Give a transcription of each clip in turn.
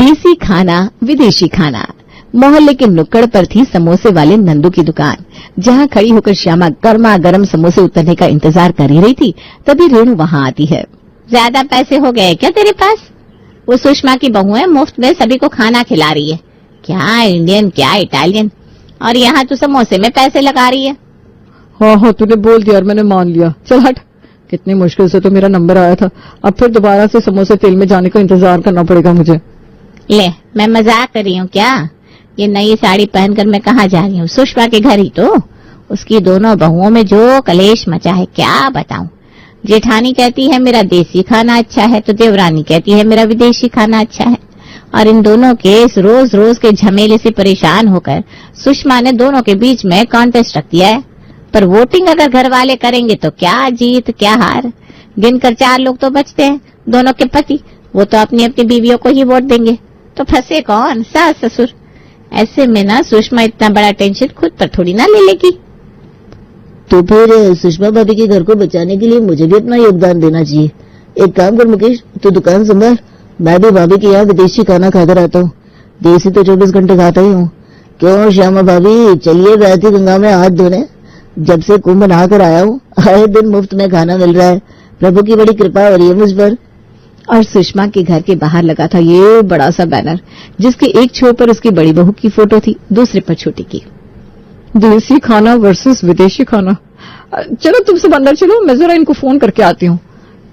देसी खाना विदेशी खाना। मोहल्ले के नुक्कड़ पर थी समोसे वाले नंदू की दुकान। जहां खड़ी होकर श्यामा गर्मा गर्म समोसे उतरने का इंतजार कर ही रही थी, तभी रेणु वहां आती है। ज्यादा पैसे हो गए क्या तेरे पास? वो सुषमा की बहू है, मुफ्त में सभी को खाना खिला रही है। क्या इंडियन क्या इटालियन, और यहाँ तू समोसे में पैसे लगा रही है। हाँ तूने बोल दिया और मैंने मान लिया। चल हट, कितनी मुश्किल से तो मेरा नंबर आया था, अब फिर दोबारा से समोसे तेल में जाने का इंतजार करना पड़ेगा मुझे। ले, मैं मजाक कर रही हूँ क्या? ये नई साड़ी पहनकर मैं कहाँ जा रही हूँ? सुषमा के घर ही तो। उसकी दोनों बहुओं में जो कलेश मचा है क्या बताऊं। जेठानी कहती है मेरा देसी खाना अच्छा है, तो देवरानी कहती है मेरा विदेशी खाना अच्छा है। और इन दोनों के इस रोज रोज के झमेले से परेशान होकर सुषमा ने दोनों के बीच में कॉन्टेस्ट रख दिया है। पर वोटिंग अगर घर वाले करेंगे तो क्या जीत क्या हार। गिनकर 4 लोग तो बचते हैं, दोनों के पति, वो तो अपनी अपनी बीवियों को ही वोट देंगे। तो फंसे कौन? सास ससुर। ऐसे में ना सुषमा इतना बड़ा टेंशन खुद पर थोड़ी ना ले लेगी। तो फिर सुषमा भाभी के घर को बचाने के लिए मुझे भी अपना योगदान देना चाहिए। एक काम कर मुकेश, तू दुकान संभाल, मैं भी भाभी के यहाँ विदेशी खाना खाकर आता हूँ। देसी तो 24 घंटे खाता ही हूँ। क्यों श्यामा भाभी, चलिए बहती गंगा में हाथ धोने। जब से कुंभ नहा कर आया हूँ, आए दिन मुफ्त में खाना मिल रहा है। प्रभु की बड़ी कृपा हो रही है मुझ पर। और सुषमा के घर के बाहर लगा था ये बड़ा सा बैनर, जिसके एक छोर पर उसकी बड़ी बहू की फोटो थी, दूसरे पर छोटी की। देसी खाना वर्सेस विदेशी खाना। चलो तुम सब अंदर चलो, मैं जरा इनको फोन करके आती हूँ।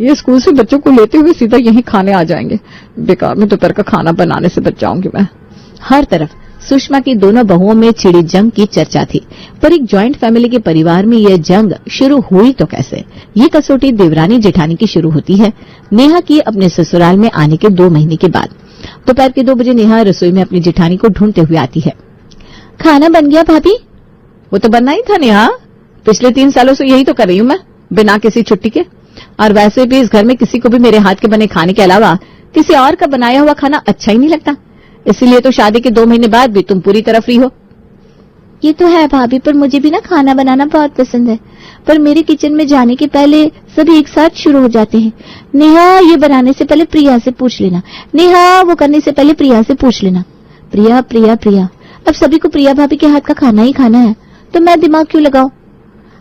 ये स्कूल से बच्चों को लेते हुए सीधा यहीं खाने आ जाएंगे। बेकार में दोपहर का खाना बनाने से बच जाऊंगी मैं। हर तरफ सुषमा की दोनों बहुओं में छिड़ी जंग की चर्चा थी, पर एक जॉइंट फैमिली के परिवार में यह जंग शुरू हुई तो कैसे। ये कसौटी देवरानी जेठानी की शुरू होती है नेहा की अपने ससुराल में आने के 2 महीने के बाद। दोपहर के 2 बजे नेहा रसोई में अपनी जेठानी को ढूंढते हुए आती है। खाना बन गया भाभी? वो तो बनना ही था नेहा, पिछले 3 सालों से यही तो कर रही हूँ मैं, बिना किसी छुट्टी के। और वैसे भी इस घर में किसी को भी मेरे हाथ के बने खाने के अलावा किसी और का बनाया हुआ खाना अच्छा ही नहीं लगता। इसीलिए तो शादी के 2 महीने बाद भी तुम पूरी तरह फ्री हो। ये तो है भाभी, पर मुझे भी ना खाना बनाना बहुत पसंद है। पर मेरे किचन में जाने के पहले सभी एक साथ शुरू हो जाते हैं। नेहा ये बनाने से पहले प्रिया से पूछ लेना, नेहा वो करने से पहले प्रिया से पूछ लेना। प्रिया प्रिया प्रिया, अब सभी को प्रिया भाभी के हाथ का खाना ही खाना है, तो मैं दिमाग क्यों लगाऊं।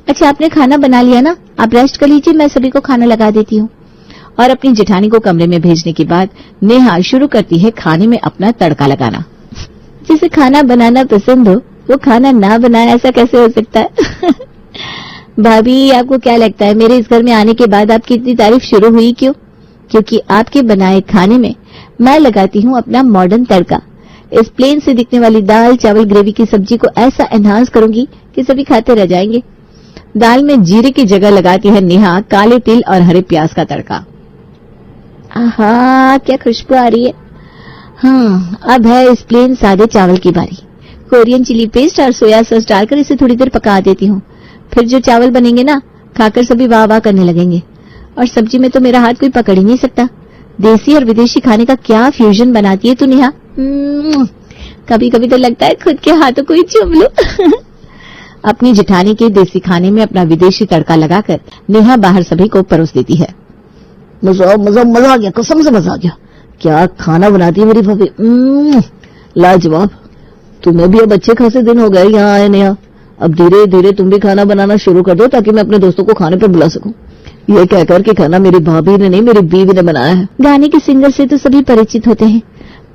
अच्छा आपने खाना बना लिया ना, आप रेस्ट कर लीजिए, मैं सभी को खाना लगा देती हूँ। और अपनी जेठानी को कमरे में भेजने के बाद नेहा शुरू करती है खाने में अपना तड़का लगाना। जिसे खाना बनाना पसंद हो वो खाना ना बनाए, ऐसा कैसे हो सकता है? भाभी आपको क्या लगता है मेरे इस घर में आने के बाद आपकी इतनी तारीफ शुरू हुई क्यों? क्योंकि आपके बनाए खाने में मैं लगाती हूँ अपना मॉडर्न तड़का। इस प्लेन से दिखने वाली दाल चावल ग्रेवी की सब्जी को ऐसा एनहांस करूंगी कि सभी खाते रह जाएंगे। दाल में जीरे की जगह लगाती है नेहा काले तिल और हरे प्याज का तड़का। आहा क्या खुशबू आ रही है। अब है इस प्लेन सादे चावल की बारी। कोरियन चिली पेस्ट और सोया सॉस डालकर इसे थोड़ी देर पका देती हूँ। फिर जो चावल बनेंगे ना, खाकर सभी वाह वाह करने लगेंगे। और सब्जी में तो मेरा हाथ कोई पकड़ ही नहीं सकता। देसी और विदेशी खाने का क्या फ्यूजन बनाती है तू नेहा। कभी कभी तो लगता है खुद के हाथों को ही चूम लूं। अपनी जेठानी के देसी खाने में अपना विदेशी तड़का लगाकर नेहा बाहर सभी को परोस देती है। मजा आ गया, कसम से मजा आ गया। क्या खाना बनाती है मेरी भाभी, लाजवाब। तुम्हें भी अब अच्छे खासे दिन हो गए यहाँ आए नेहा। अब धीरे धीरे तुम भी खाना बनाना शुरू कर दो ताकि मैं अपने दोस्तों को खाने पर बुला सकूं। ये कहकर कि खाना मेरी भाभी ने नहीं मेरी बीवी ने बनाया है। गाने के सिंगर से तो सभी परिचित होते हैं,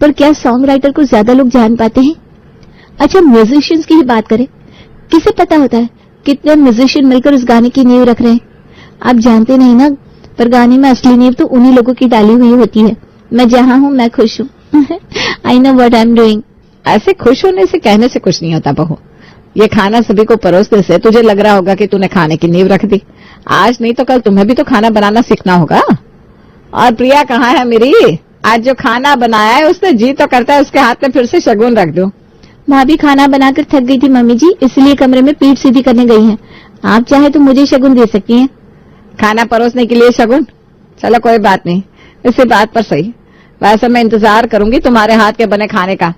पर क्या सॉन्ग राइटर को ज्यादा लोग जान पाते हैं? अच्छा म्यूजिशियंस की ही बात करें, किसे पता होता है कितने म्यूजिशियन मिलकर उस गाने की नींव रख रहे हैं। आप जानते नहीं ना, पर गाने में असली नींव तो उन्हीं लोगों की डाली हुई होती है। मैं जहाँ हूँ मैं खुश हूँ। I know what I am doing. ऐसे खुश होने से कहने से कुछ नहीं होता बहू। ये खाना सभी को परोसने से तुझे लग रहा होगा कि तूने खाने की नींव रख दी। आज नहीं तो कल तुम्हें भी तो खाना बनाना सीखना होगा। और प्रिया कहाँ है मेरी? आज जो खाना बनाया है उसने जी तो करता है उसके हाथ में फिर से शगुन रख दो। भाभी खाना बनाकर थक गई थी मम्मी जी, इसलिए कमरे में पीठ सीधी करने गई हैं। आप चाहे तो मुझे शगुन दे सकती हैं। खाना परोसने के लिए शगुन? चलो कोई बात नहीं, इसी बात पर सही। वैसे मैं इंतजार करूंगी तुम्हारे हाथ के बने खाने का।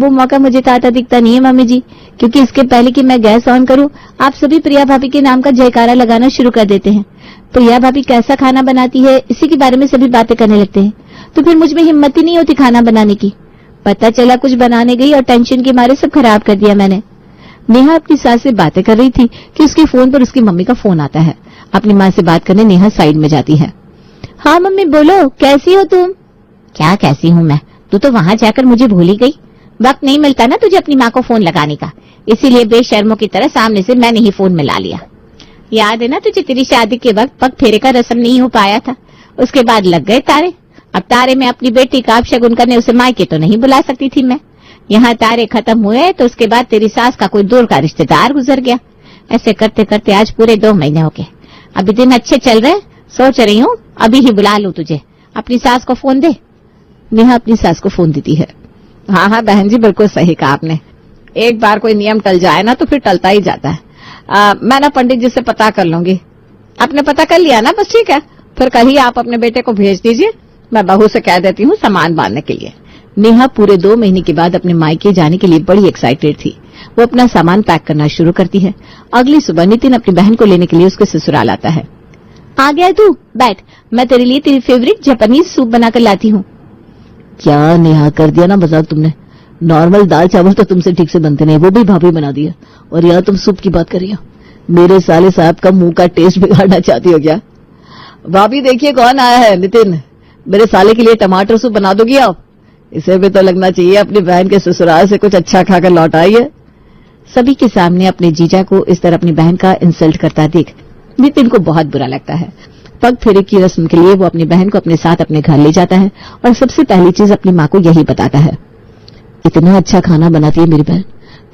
वो मौका मुझे तो आता दिखता नहीं है मम्मी जी, क्योंकि इसके पहले कि मैं गैस ऑन करूं आप सभी प्रिया भाभी के नाम का जयकारा लगाना शुरू कर देते हैं। प्रिया भाभी कैसा खाना बनाती है इसी के बारे में सभी बातें करने लगते हैं। तो फिर मुझ में हिम्मत ही नहीं होती खाना बनाने की। पता चला कुछ बनाने गई और टेंशन के मारे सब खराब कर दिया मैंने। नेहा अपनी सास से बातें कर रही थी कि उसके फोन पर उसकी मम्मी का फोन आता है। अपनी माँ से बात करने नेहा साइड में जाती है। हाँ मम्मी बोलो, कैसी हो तुम? क्या कैसी हूँ मैं, तू तो वहां जाकर मुझे भूल ही गई। वक्त नहीं मिलता ना तुझे अपनी माँ को फोन लगाने का, इसीलिए बेशर्मों की तरह सामने से मैंने ही फोन मिला लिया। याद है ना तुझे तेरी शादी के वक्त पग फेरे का रस्म नहीं हो पाया था, उसके बाद लग गए तारे। अब तारे में अपनी बेटी का अपशगुन करने उसे मायके तो नहीं बुला सकती थी मैं। यहाँ तारे खत्म हुए तो उसके बाद तेरी सास का कोई दूर का रिश्तेदार गुजर गया। ऐसे करते करते आज पूरे 2 महीने हो गए। अभी दिन अच्छे चल रहे, सोच रही हूँ अभी ही बुला लूं तुझे। अपनी सास को फोन दे। नेहा अपनी सास को फोन देती है। हाँ हाँ बहन जी, बिल्कुल सही कहा आपने। एक बार कोई नियम टल जाए ना तो फिर टलता ही जाता है। मैं ना पंडित जी से पता कर लूंगी। आपने पता कर लिया ना? बस ठीक है, फिर कल ही आप अपने बेटे को भेज दीजिए। मैं बहू से कह देती हूँ सामान बांधने के लिए। नेहा पूरे 2 महीने के बाद अपने मायके जाने के लिए बड़ी एक्साइटेड थी। वो अपना सामान पैक करना शुरू करती है। अगली सुबह नितिन अपनी बहन को लेने के लिए उसके ससुराल आता है। आ गया तू, बैठ, मैं तेरे लिए तेरी फेवरेट जापानीज सूप बनाकर लाती हूँ। क्या नेहा, कर दिया ना मजाक तुमने। नॉर्मल दाल चावल तो तुमसे ठीक से बनते नहीं, वो भी भाभी बना दिया, और यहाँ तुम सूप की बात कर रही हो। मेरे साले साहब का मुंह का टेस्ट बिगाड़ना चाहती हो क्या? भाभी देखिए कौन आया है। नितिन, मेरे साले के लिए टमाटर सूप बना दोगी आप? इसे भी तो लगना चाहिए अपनी बहन के ससुराल से कुछ अच्छा खाकर लौट आई है। सभी के सामने अपने जीजा को इस तरह अपनी बहन का इंसल्ट करता देख नितिन को बहुत बुरा लगता है। पग फेरे की रस्म के लिए वो अपनी बहन को अपने साथ अपने घर ले जाता है और सबसे पहली चीज अपनी माँ को यही बताता है। इतना अच्छा खाना बनाती है मेरी बहन,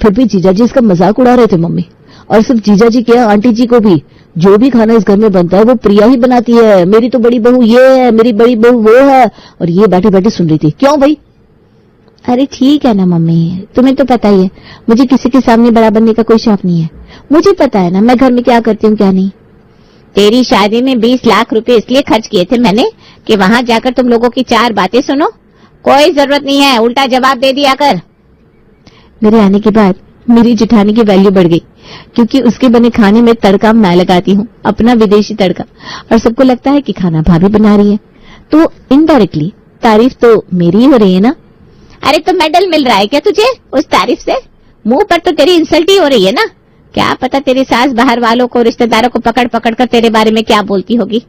फिर भी जीजा जी इसका मजाक उड़ा रहे थे मम्मी। और सिर्फ जीजा जी क्या, आंटी जी को भी जो भी खाना इस घर में बनता है वो प्रिया ही बनाती है। मेरी तो बड़ी बहू ये है, मेरी बड़ी बहू वो है। और ये बैठी बैठी सुन रही थी। क्यों भाई? अरे ठीक है ना मम्मी, तुम्हें तो पता ही है मुझे किसी के सामने बड़ा बनने का कोई शौक नहीं है। मुझे पता है ना मैं घर में क्या करती हूँ क्या नहीं। तेरी शादी में 20 लाख रुपए इसलिए खर्च किए थे मैंने कि वहां जाकर तुम लोगों की 4 बातें सुनो। कोई जरूरत नहीं है उल्टा जवाब दे दिया कर। मेरे आने के बाद मेरी जेठानी की वैल्यू बढ़ गई, क्योंकि उसके बने खाने में तड़का मैं लगाती हूँ, अपना विदेशी तड़का, और सबको लगता है कि खाना भाभी बना रही है, तो इनडायरेक्टली तारीफ तो मेरी ही हो रही है ना। अरे तो मेडल मिल रहा है क्या तुझे उस तारीफ से? मुंह पर तो तेरी इंसल्ट ही हो रही है ना। क्या पता तेरी सास बाहर वालों को, रिश्तेदारों को पकड़ पकड़ कर तेरे बारे में क्या बोलती होगी।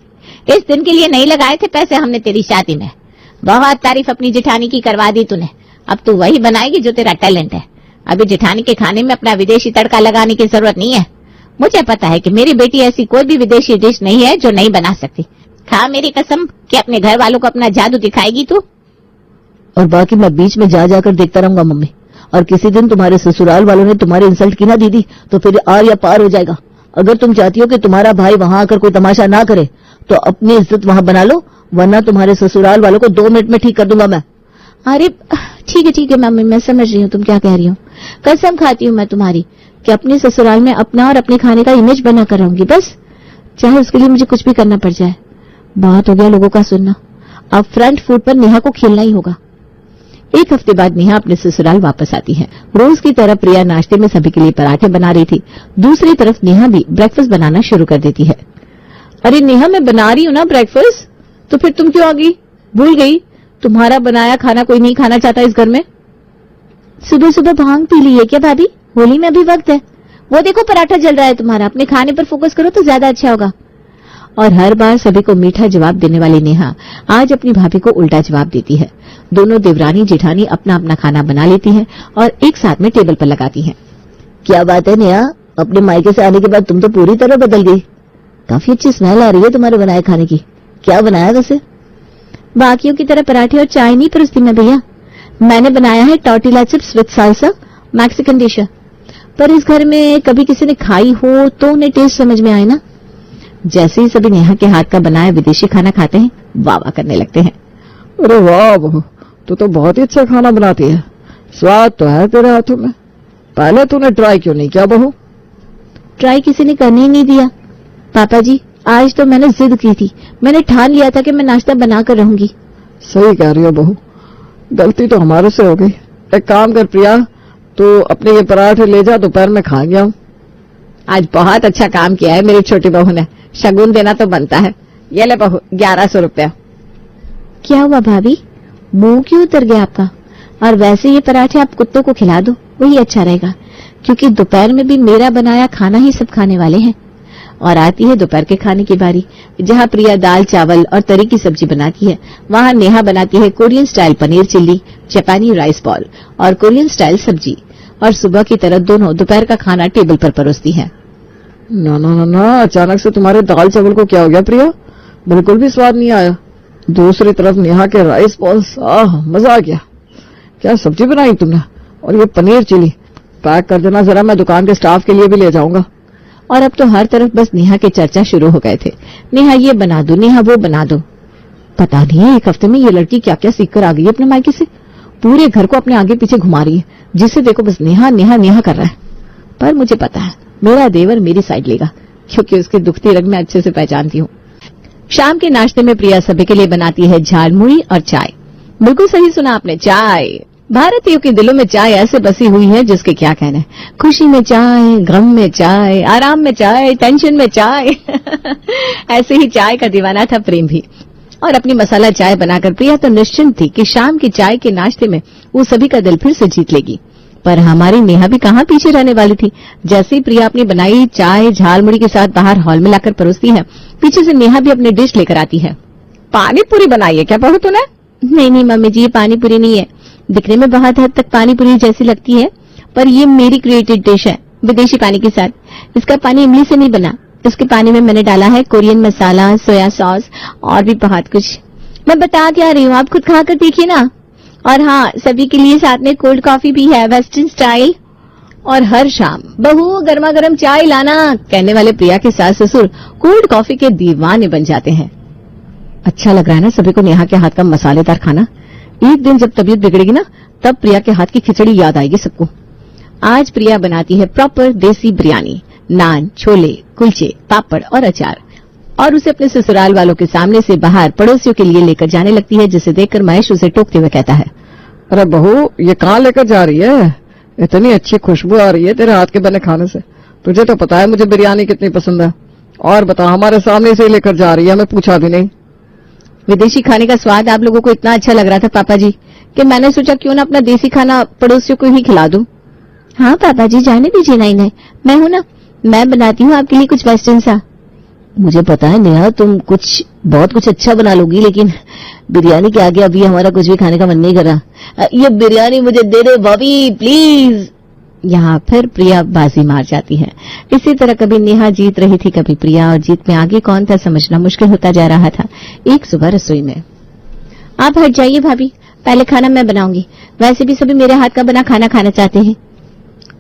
इस दिन के लिए नहीं लगाए थे पैसे हमने तेरी शादी में। बहुत तारीफ अपनी जेठानी की करवा दी तूने, अब तू वही बनाएगी जो तेरा टैलेंट है। अभी जेठानी के खाने में अपना विदेशी तड़का लगाने की जरूरत नहीं है। मुझे पता है कि मेरी बेटी ऐसी कोई भी विदेशी डिश नहीं है जो नहीं बना सकती। खा मेरी कसम कि अपने घर वालों को अपना जादू दिखाएगी तू। और बाकी मैं बीच में जा जाकर देखता रहूंगा मम्मी। और किसी दिन तुम्हारे ससुराल वालों ने तुम्हारे इंसल्ट की ना दीदी तो फिर आर या पार हो जाएगा। अगर तुम चाहती हो कि तुम्हारा भाई वहां आकर कोई तमाशा ना करे तो अपनी इज्जत वहां बना लो, वरना तुम्हारे ससुराल वालों को 2 मिनट में ठीक कर दूंगा मैं। अरे ठीक है मम्मी, मैं समझ रही हूँ तुम क्या कह रही हो। कसम खाती हूँ मैं तुम्हारी कि अपने ससुराल में अपना और अपने खाने का इमेज बना कर रहूंगी, बस चाहे उसके लिए मुझे कुछ भी करना पड़ जाए। बहुत हो गया लोगों का सुनना, अब फ्रंट फुट पर नेहा को खेलना ही होगा। 1 हफ्ते बाद नेहा अपने ससुराल वापस आती है। रोज की तरह प्रिया नाश्ते में सभी के लिए पराठे बना रही थी। दूसरी तरफ नेहा भी ब्रेकफास्ट बनाना शुरू कर देती है। अरे नेहा, मैं बना रही हूँ ना ब्रेकफास्ट, तो फिर तुम क्यों आ गई? भूल गई? तुम्हारा बनाया खाना कोई नहीं खाना चाहता इस घर में। सुबह सुबह भांग पी ली है क्या भाभी? होली में अभी वक्त है। वो देखो पराठा जल रहा है तुम्हारा, अपने खाने पर फोकस करो तो ज्यादा अच्छा होगा। और हर बार सभी को मीठा जवाब देने वाली नेहा आज अपनी भाभी को उल्टा जवाब देती है। दोनों देवरानी जेठानी अपना अपना खाना बना लेती हैं और एक साथ में टेबल पर लगाती हैं। क्या बात है नेहा, अपने मायके से आने के बाद तुम तो पूरी तरह बदल गई। काफी अच्छी स्मेल आ रही है तुम्हारे बनाए खाने की। क्या बनाया वैसे? बाकियों की तरह पराठे और चाय नहीं परोसती मैं भैया। मैंने बनाया है tortilla chips with salsa, Mexican dish है। पर इस घर में कभी किसी ने खाई हो तो उन्हें टेस्ट समझ में आए ना। जैसे ही सभी नेहा के हाथ का बनाया विदेशी खाना खाते हैं, वाह वाह करने लगते हैं। अरे वाह बहू, तू तो बहुत ही अच्छा खाना बनाती है। स्वाद तो है तेरे हाथों में। पहले तूने ट्राई क्यों नहीं किया बहू? ट्राई किसी ने करने ही नहीं दिया पापा जी। आज तो मैंने जिद की थी, मैंने ठान लिया था कि मैं नाश्ता बनाकर रहूंगी। सही कह रही हो बहू, गलती तो हमारे से हो गई। एक काम कर प्रिया, तो अपने ये पराठे ले जा, दोपहर में खा गया हूँ। आज बहुत अच्छा काम किया है मेरी छोटी बहू ने। शगुन देना तो बनता है। ये ले बहू 1100 रुपया। क्या हुआ भाभी, मुंह क्यों उतर गया आपका? और वैसे ये पराठे आप कुत्तों को खिला दो, वही अच्छा रहेगा, क्योंकि दोपहर में भी मेरा बनाया खाना ही सब खाने वाले हैं। और आती है दोपहर के खाने की बारी, जहाँ प्रिया दाल चावल और तरी की सब्जी बनाती है, वहाँ नेहा बनाती है कोरियन स्टाइल पनीर चिल्ली, जापानी राइस बॉल और कोरियन स्टाइल सब्जी। और सुबह की तरह दोनों दोपहर का खाना टेबल पर परोसती है। ना ना ना ना, अचानक से तुम्हारे दाल चावल को क्या हो गया प्रिया? बिल्कुल भी स्वाद नहीं आया। दूसरी तरफ नेहा के राइस बॉल्स, मजा आ गया। क्या सब्जी बनाई तुमने? और ये पनीर चिली पैक कर देना जरा, मैं दुकान के स्टाफ के लिए भी ले जाऊंगा। और अब तो हर तरफ बस नेहा के चर्चा शुरू हो गए थे। नेहा ये बना दो, नेहा वो बना दो। पता नहीं एक हफ्ते में ये लड़की क्या क्या सीख कर आ गई अपने मायके से। पूरे घर को अपने आगे पीछे घुमा रही है, जिससे देखो बस नेहा नेहा नेहा कर रहा है। पर मुझे पता है मेरा देवर मेरी साइड लेगा, क्योंकि उसकी दुखती रग मैं अच्छे से पहचानती हूँ। शाम के नाश्ते में प्रिया सभी के लिए बनाती है झाल मुड़ी और चाय। बिल्कुल सही सुना आपने, चाय। भारतीयों के दिलों में चाय ऐसे बसी हुई है जिसके क्या कहना है। खुशी में चाय, गम में चाय, आराम में चाय, टेंशन में चाय। ऐसे ही चाय का दीवाना था प्रेम भी। और अपनी मसाला चाय बनाकर प्रिया तो निश्चिंत थी कि शाम की चाय के नाश्ते में वो सभी का दिल फिर से जीत लेगी। पर हमारी नेहा भी कहाँ पीछे रहने वाली थी। जैसे ही प्रिया अपनी बनाई चाय झालमुड़ी के साथ बाहर हॉल में लाकर परोसती है, पीछे से नेहा भी अपनी डिश लेकर आती है। पानी पूरी बनाई है क्या बहू तूने? नहीं नहीं मम्मी जी, ये पानी पूरी नहीं है। दिखने में बहुत हद तक पानी पूरी जैसी लगती है, पर ये मेरी क्रिएटेड डिश है विदेशी पानी के साथ। इसका पानी इमली से नहीं बना, इसके पानी में मैंने डाला है कोरियन मसाला, सोया सॉस और भी बहुत कुछ। मैं बता क्या रही हूँ, आप खुद खा कर देखिए ना। और हाँ, सभी के लिए साथ में कोल्ड कॉफी भी है, वेस्टर्न स्टाइल। और हर शाम बहू गर्मा गर्म चाय लाना कहने वाले प्रिया के सास ससुर कोल्ड कॉफी के दीवाने बन जाते हैं। अच्छा लग रहा है ना सभी को नेहा के हाथ का मसालेदार खाना। एक दिन जब तबीयत बिगड़ेगी ना, तब प्रिया के हाथ की खिचड़ी याद आएगी सबको। आज प्रिया बनाती है प्रॉपर देसी बिरयानी, नान, छोले, कुलचे, पापड़ और अचार। और उसे अपने ससुराल वालों के सामने से बाहर पड़ोसियों के लिए लेकर जाने लगती है, जिसे देखकर महेश उसे टोकते हुए कहता है, अरे बहू ये कहाँ लेकर जा रही है? इतनी अच्छी खुशबू आ रही है तेरे हाथ के बने खाने से। तुझे तो पता है मुझे बिरयानी कितनी पसंद है। और बता, हमारे सामने से लेकर जा रही है, मैं पूछा भी नहीं। विदेशी खाने का स्वाद आप लोगों को इतना अच्छा लग रहा था पापा जी, कि मैंने सोचा क्यों ना अपना देसी खाना पड़ोसियों को ही खिला दूं। हाँ पापा जी, जाने दीजिए ना इन्हें, मैं हूं ना, मैं बनाती हूँ आपके लिए कुछ वेस्टर्न सा। मुझे पता है नेहा, तुम बहुत कुछ अच्छा बना लोगी, लेकिन बिरयानी के आगे अभी हमारा कुछ भी खाने का मन नहीं कर रहा। ये बिरयानी मुझे दे दे भाभी प्लीज। यहाँ फिर प्रिया बाजी मार जाती है। इसी तरह कभी नेहा जीत रही थी, कभी प्रिया, और जीत में आगे कौन था समझना मुश्किल होता जा रहा था। एक सुबह रसोई में, आप हट जाइए भाभी, पहले खाना मैं बनाऊंगी। वैसे भी सभी मेरे हाथ का बना खाना खाना चाहते हैं।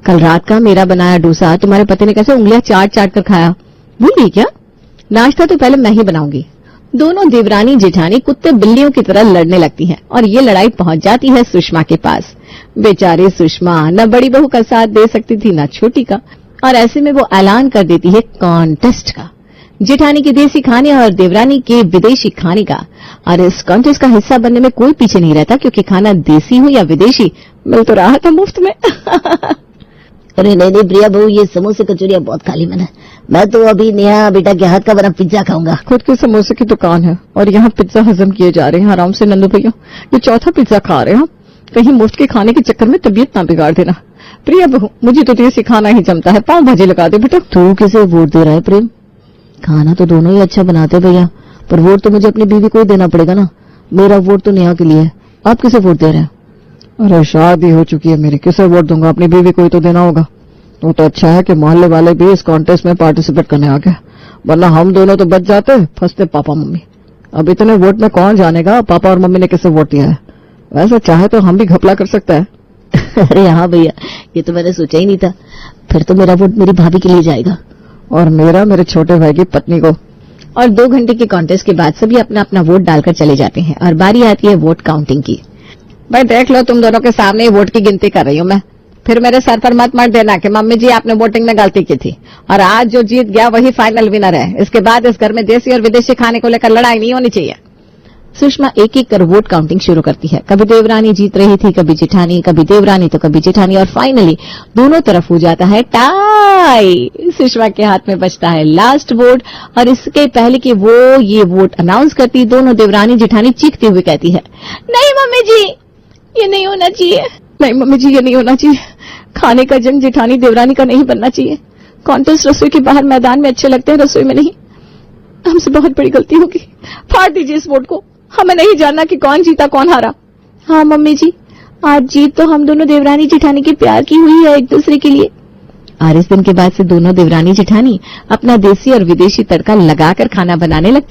कल रात का मेरा बनाया डोसा तुम्हारे पति ने कैसे उंगलियां चाट चाट कर खाया, भूल गई क्या? नाश्ता तो पहले मैं ही बनाऊंगी। दोनों देवरानी जेठानी कुत्ते बिल्लियों की तरह लड़ने लगती हैं, और ये लड़ाई पहुंच जाती है सुषमा के पास। बेचारी सुषमा न बड़ी बहू का साथ दे सकती थी, न छोटी का, और ऐसे में वो ऐलान कर देती है कॉन्टेस्ट का, जेठानी के देसी खाने और देवरानी के विदेशी खाने का। और इस कॉन्टेस्ट का हिस्सा बनने में कोई पीछे नहीं रहता, क्योंकि खाना देसी हो या विदेशी मिल तो रहा था मुफ्त में। अरे नहीं प्रिया बहू, ये समोसे कचौरियां बहुत खाली मैंने। मैं तो अभी नेहा बेटा के हाथ का बना पिज्जा खाऊंगा। खुद के समोसे की दुकान है और यहाँ पिज्जा हजम किए जा रहे हैं आराम से। नंदू भैया, ये चौथा पिज्जा खा रहे हैं हम। कहीं मुफ्त के खाने के चक्कर में तबीयत ना बिगाड़ देना। प्रिया बहू, मुझे तो देसी खाना ही जमता है, पाव भाजी लगा दे बेटा। तू किसे वोट दे रहा है प्रेम? खाना तो दोनों ही अच्छा बनाते भैया, पर वोट तो मुझे अपनी बीवी को ही देना पड़ेगा ना। मेरा वोट तो नेहा के लिए है, आप किसे वोट दे रहे हैं? अरे शादी हो चुकी है मेरी, किसे वोट दूंगा? अपनी बीवी को ही तो देना होगा। तो अच्छा है कि मोहल्ले वाले भी इस कॉन्टेस्ट में पार्टिसिपेट करने आ गए, वरना हम दोनों तो बच जाते, फंसते पापा मम्मी। अब इतने वोट में कौन जानेगा पापा और मम्मी ने किसे वोट दिया है। वैसे चाहे तो हम भी घपला कर सकते हैं। अरे हाँ भैया, ये तो मैंने सोचा ही नहीं था। फिर तो मेरा वोट मेरी भाभी के लिए जाएगा, और मेरा मेरे छोटे भाई की पत्नी को। और 2 घंटे के कॉन्टेस्ट के बाद सभी अपना अपना वोट डालकर चले जाते हैं, और बारी आती है वोट काउंटिंग की। भाई देख लो, तुम दोनों के सामने ही वोट की गिनती कर रही हूँ मैं। फिर मेरे सर पर मत देना कि मम्मी जी आपने वोटिंग में गलती की थी, और आज जो जीत गया वही फाइनल विनर है। इसके बाद इस घर में देसी और विदेशी खाने को लेकर लड़ाई नहीं होनी चाहिए। सुषमा एक एक कर वोट काउंटिंग शुरू करती है। कभी देवरानी जीत रही थी, कभी जेठानी, कभी देवरानी तो कभी जेठानी, और फाइनली दोनों तरफ हो जाता है टाई। सुषमा के हाथ में बचता है लास्ट वोट, और इसके पहले कि वो ये वोट अनाउंस करती, दोनों देवरानी जेठानी चीखती हुई कहती है, नहीं मम्मी जी, ये नहीं होना चाहिए। नहीं मम्मी जी, ये नहीं होना चाहिए। खाने का जंग जेठानी देवरानी का नहीं बनना चाहिए। कॉन्टेस्ट रसोई के बाहर मैदान में अच्छे लगते हैं, रसोई में नहीं। हमसे बहुत बड़ी गलती होगी, फाड़ दीजिए इस वोट को। हमें नहीं जानना कि कौन जीता कौन हारा। हाँ मम्मी जी, आज जीत तो हम दोनों देवरानी जेठानी के प्यार की हुई है एक दूसरे के लिए। और इस दिन के बाद से दोनों देवरानी जेठानी अपना देसी और विदेशी तड़का लगाकर खाना बनाने लगती